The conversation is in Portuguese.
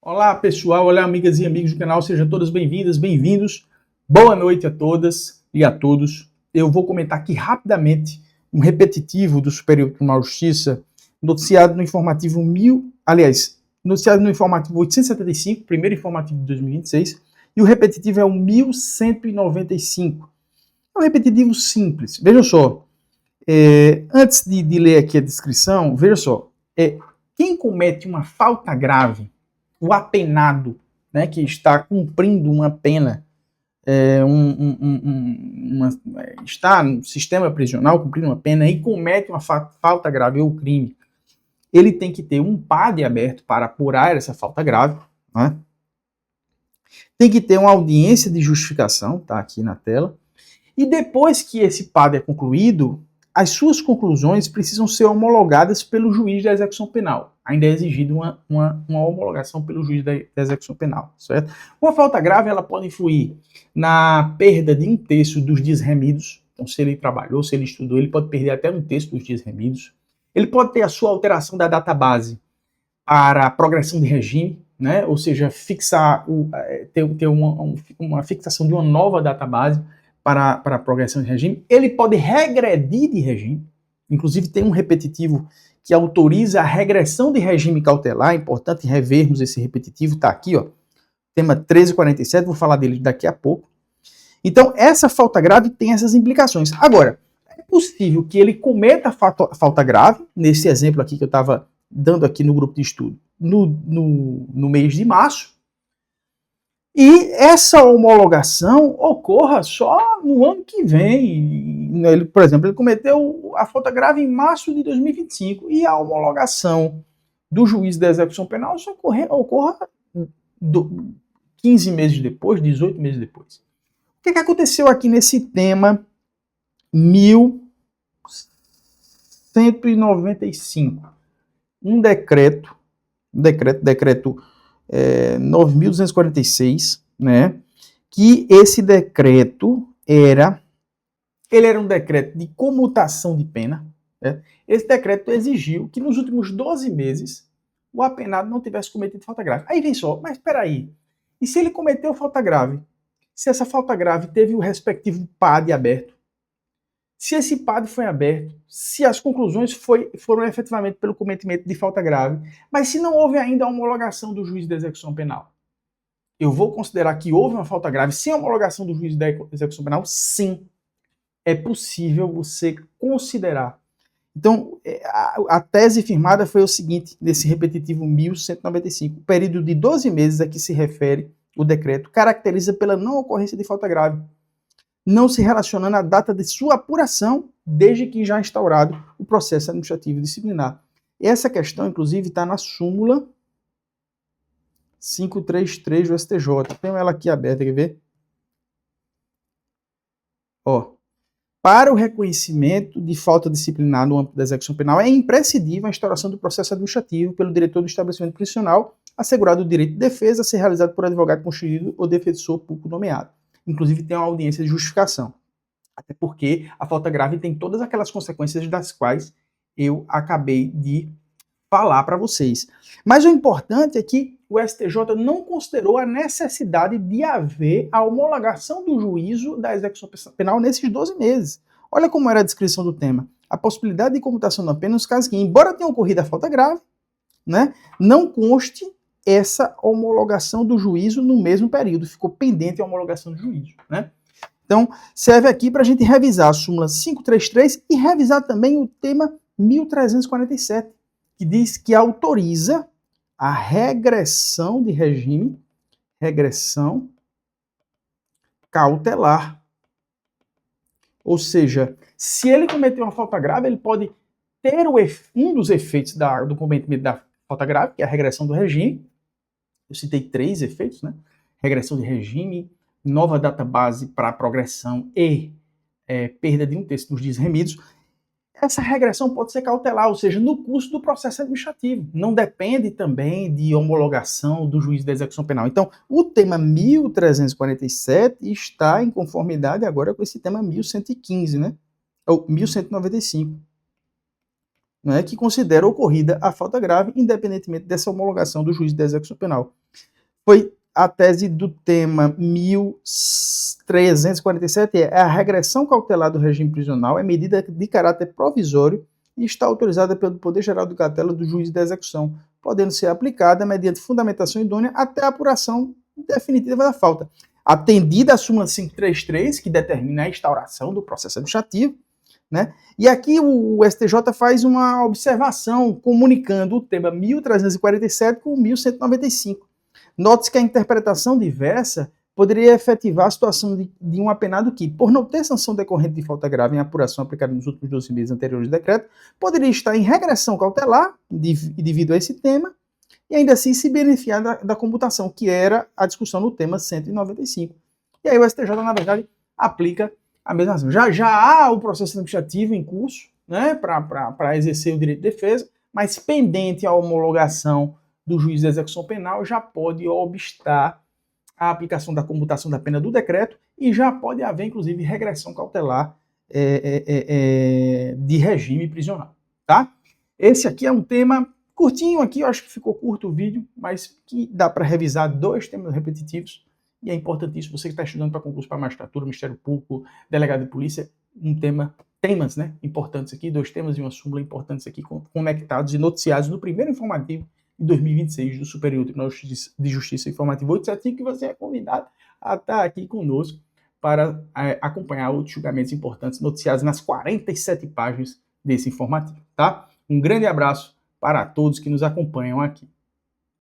Olá pessoal, olá amigas e amigos do canal, sejam todas bem-vindas, bem-vindos. Boa noite a todas e a todos. Eu vou comentar aqui rapidamente um repetitivo do Superior Tribunal de Justiça, noticiado no informativo noticiado no informativo 875, primeiro informativo de 2026, e o repetitivo é o 1195. É um repetitivo simples. Veja só, antes de ler aqui a descrição, veja só, quem comete uma falta grave, o apenado, né, que está cumprindo uma pena, está no sistema prisional cumprindo uma pena e comete uma falta grave ou crime, ele tem que ter um PAD aberto para apurar essa falta grave, né? Tem que ter uma audiência de justificação, tá aqui na tela, e depois que esse PAD é concluído, as suas conclusões precisam ser homologadas pelo juiz da execução penal. Ainda é exigido uma homologação pelo juiz da execução penal, certo? Uma falta grave, ela pode influir na perda de 1/3 dos dias remidos. Então, se ele trabalhou, se ele estudou, ele pode perder até 1/3 dos dias remidos. Ele pode ter a sua alteração da database para a progressão de regime, né? Ou seja, ter uma fixação de uma nova database para a progressão de regime. Ele pode regredir de regime, inclusive tem um repetitivo que autoriza a regressão de regime cautelar. É importante revermos esse repetitivo, está aqui, ó, tema 1347, vou falar dele daqui a pouco. Então, essa falta grave tem essas implicações. Agora, é possível que ele cometa a falta grave, nesse exemplo aqui que eu estava dando aqui no grupo de estudo, no mês de março, e essa homologação ocorra só no ano que vem. Ele, por exemplo, ele cometeu a falta grave em março de 2025 e a homologação do juiz da execução penal só ocorra 15 meses depois, 18 meses depois. O que aconteceu aqui nesse tema 1195? Um decreto 9.246, né, que esse decreto era um decreto de comutação de pena, né? Esse decreto exigiu que nos últimos 12 meses o apenado não tivesse cometido falta grave. Aí vem só, mas espera aí, e se ele cometeu falta grave? Se essa falta grave teve o respectivo PAD aberto, se esse PAD foi aberto, se as conclusões foram efetivamente pelo cometimento de falta grave, mas se não houve ainda a homologação do juiz da execução penal, eu vou considerar que houve uma falta grave sem homologação do juiz da execução penal? Sim, é possível você considerar. Então, a tese firmada foi o seguinte, nesse repetitivo 1195, o período de 12 meses a que se refere o decreto caracteriza pela não ocorrência de falta grave, não se relacionando à data de sua apuração, desde que já instaurado o processo administrativo disciplinar. Essa questão, inclusive, está na súmula 533 do STJ. Tenho ela aqui aberta, quer ver? Ó, para o reconhecimento de falta disciplinar no âmbito da execução penal, é imprescindível a instauração do processo administrativo pelo diretor do estabelecimento prisional, assegurado o direito de defesa a ser realizado por advogado constituído ou defensor público nomeado. Inclusive tem uma audiência de justificação. Até porque a falta grave tem todas aquelas consequências das quais eu acabei de falar para vocês. Mas o importante é que o STJ não considerou a necessidade de haver a homologação do juízo da execução penal nesses 12 meses. Olha como era a descrição do tema. A possibilidade de comutação da pena nos casos que, embora tenha ocorrido a falta grave, né, não conste essa homologação do juízo no mesmo período, ficou pendente a homologação do juízo, né? Então, serve aqui para a gente revisar a súmula 533 e revisar também o tema 1347, que diz que autoriza a regressão de regime, regressão cautelar. Ou seja, se ele cometeu uma falta grave, ele pode ter um dos efeitos do cometimento da falta grave, que é a regressão do regime. Eu citei 3 efeitos, né? Regressão de regime, nova database para progressão e perda de 1/3 dos dias remidos. Essa regressão pode ser cautelar, ou seja, no curso do processo administrativo. Não depende também de homologação do juiz da execução penal. Então, o tema 1347 está em conformidade agora com esse tema 1115, né? Ou 1195. Né, que considera ocorrida a falta grave, independentemente dessa homologação do juiz da execução penal. Foi a tese do tema 1347, é a regressão cautelar do regime prisional, é medida de caráter provisório e está autorizada pelo Poder Geral do Catela do juiz da execução, podendo ser aplicada mediante fundamentação idônea até a apuração definitiva da falta. Atendida a súmula 533, que determina a instauração do processo administrativo, né? E aqui o STJ faz uma observação comunicando o tema 1347 com 1195. Note-se que a interpretação diversa poderia efetivar a situação de um apenado que, por não ter sanção decorrente de falta grave em apuração aplicada nos últimos 12 meses anteriores do decreto, poderia estar em regressão cautelar devido a esse tema e ainda assim se beneficiar da computação, que era a discussão no tema 195. E aí o STJ, na verdade, aplica a mesma ação. Já há o processo administrativo em curso, né, para exercer o direito de defesa, mas pendente a homologação do juiz de execução penal, já pode obstar a aplicação da comutação da pena do decreto e já pode haver, inclusive, regressão cautelar de regime prisional, tá? Esse aqui é um tema curtinho aqui, eu acho que ficou curto o vídeo, mas que dá para revisar 2 temas repetitivos e é importantíssimo você que está estudando para concurso para magistratura, Ministério Público, delegado de polícia, temas, né, importantes aqui, 2 temas e uma súmula importantes aqui, conectados e noticiados no primeiro informativo de 2026 do Superior Tribunal de Justiça Informativo 875, que você é convidado a estar aqui conosco para acompanhar outros julgamentos importantes noticiados nas 47 páginas desse informativo, tá? Um grande abraço para todos que nos acompanham aqui.